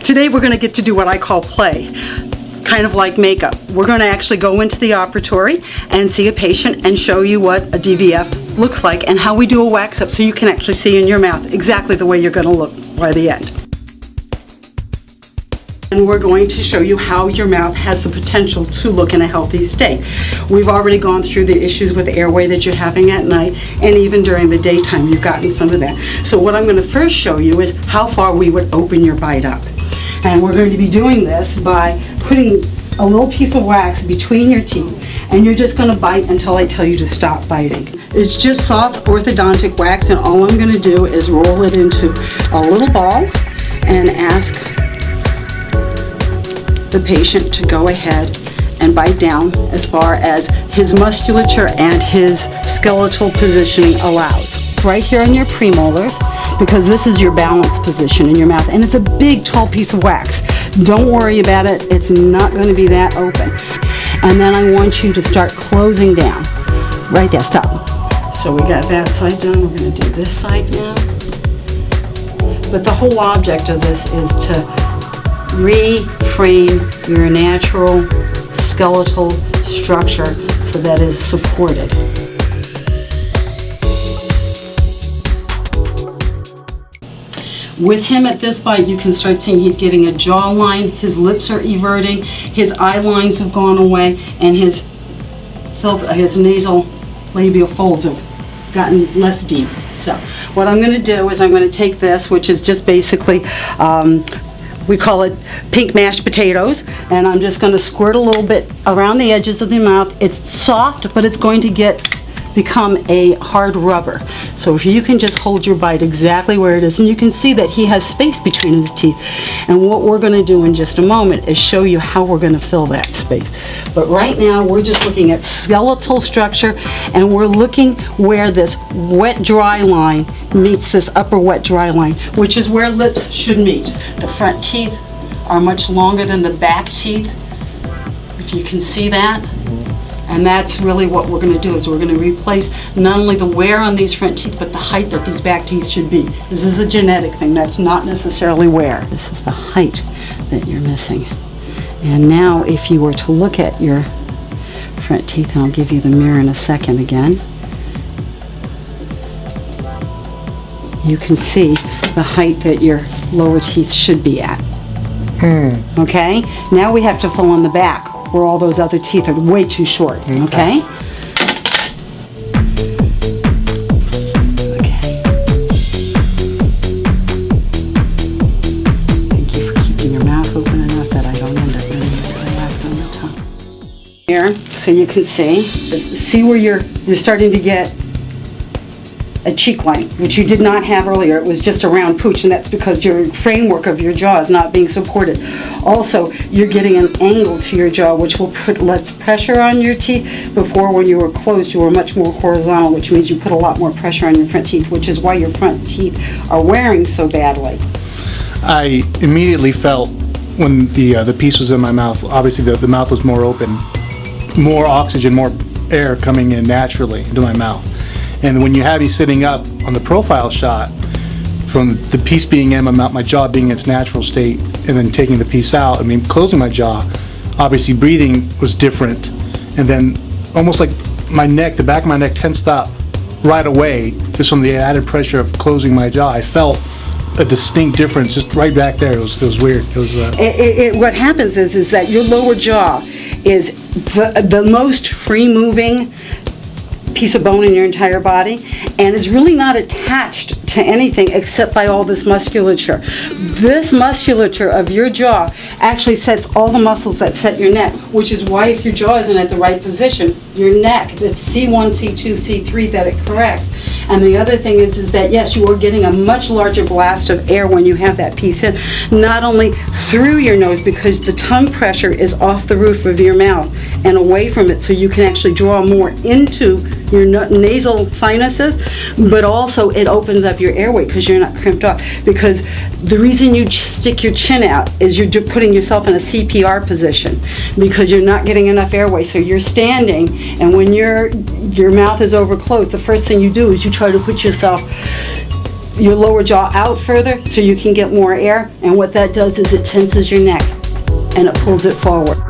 Today we're going to get to do what I call play, kind of like makeup. We're going to actually go into the operatory and see a patient and show you what a DVF looks like and how we do a wax up so you can actually see in your mouth exactly the way you're going to look by the end. And we're going to show you how your mouth has the potential to look in a healthy state. We've already gone through the issues with airway that you're having at night, and even during the daytime you've gotten some of that. So what I'm going to first show you is how far we would open your bite up. And we're going to be doing this by putting a little piece of wax between your teeth, and you're just going to bite until I tell you to stop biting. It's just soft orthodontic wax, and all I'm going to do is roll it into a little ball and ask the patient to go ahead and bite down as far as his musculature and his skeletal positioning allows. Right here on your premolars, because this is your balance position in your mouth, and it's a big tall piece of wax. Don't worry about it, it's not going to be that open. And then I want you to start closing down. Right there, stop. So we got that side done, we're going to do this side now. But the whole object of this is to reframe your natural skeletal structure so that is supported. With him at this bite, you can start seeing he's getting a jawline, his lips are everting, his eye lines have gone away, and his nasal labial folds have gotten less deep. So what I'm going to do is I'm going to take this, which is just basically, we call it pink mashed potatoes, and I'm just going to squirt a little bit around the edges of the mouth. It's soft, but it's going to become a hard rubber. So if you can just hold your bite exactly where it is, and you can see that he has space between his teeth. And what we're going to do in just a moment is show you how we're going to fill that space. But right now we're just looking at skeletal structure, and we're looking where this wet dry line meets this upper wet dry line, which is where lips should meet. The front teeth are much longer than the back teeth, if you can see that. And that's really what we're going to do, is we're going to replace not only the wear on these front teeth, but the height that these back teeth should be. This is a genetic thing, that's not necessarily wear. This is the height that you're missing. And now if you were to look at your front teeth, and I'll give you the mirror in a second again, you can see the height that your lower teeth should be at. Okay? Now we have to fill in the back, where all those other teeth are way too short. Okay? Thank you for keeping your mouth open enough that I don't end up getting into the wax on the tongue. Here, so you can see where you're starting to get a cheek line, which you did not have earlier. It was just a round pooch, and that's because your framework of your jaw is not being supported. Also, you're getting an angle to your jaw, which will put less pressure on your teeth. Before, when you were closed, you were much more horizontal, which means you put a lot more pressure on your front teeth, which is why your front teeth are wearing so badly. I immediately felt when the piece was in my mouth, obviously the mouth was more open, more oxygen, more air coming in naturally into my mouth. And when you have me sitting up on the profile shot, from the piece being in my mouth, my jaw being in its natural state, and then taking the piece out, I mean, closing my jaw, obviously breathing was different. And then almost like my neck, the back of my neck tensed up right away, just from the added pressure of closing my jaw. I felt a distinct difference just right back there. It was weird. It was, what happens is that your lower jaw is the most free-moving piece of bone in your entire body, and is really not attached to anything except by all this musculature. This musculature of your jaw actually sets all the muscles that set your neck, which is why if your jaw isn't at the right position, your neck, it's C1, C2, C3 that it corrects. And the other thing is that yes, you are getting a much larger blast of air when you have that piece in, not only through your nose, because the tongue pressure is off the roof of your mouth and away from it, so you can actually draw more into your nasal sinuses, but also it opens up your airway because you're not crimped off. Because the reason you stick your chin out is you're putting yourself in a CPR position because you're not getting enough airway. So you're standing, and when your mouth is overclosed, the first thing you do is you try to put yourself your lower jaw out further so you can get more air, and what that does is it tenses your neck and it pulls it forward.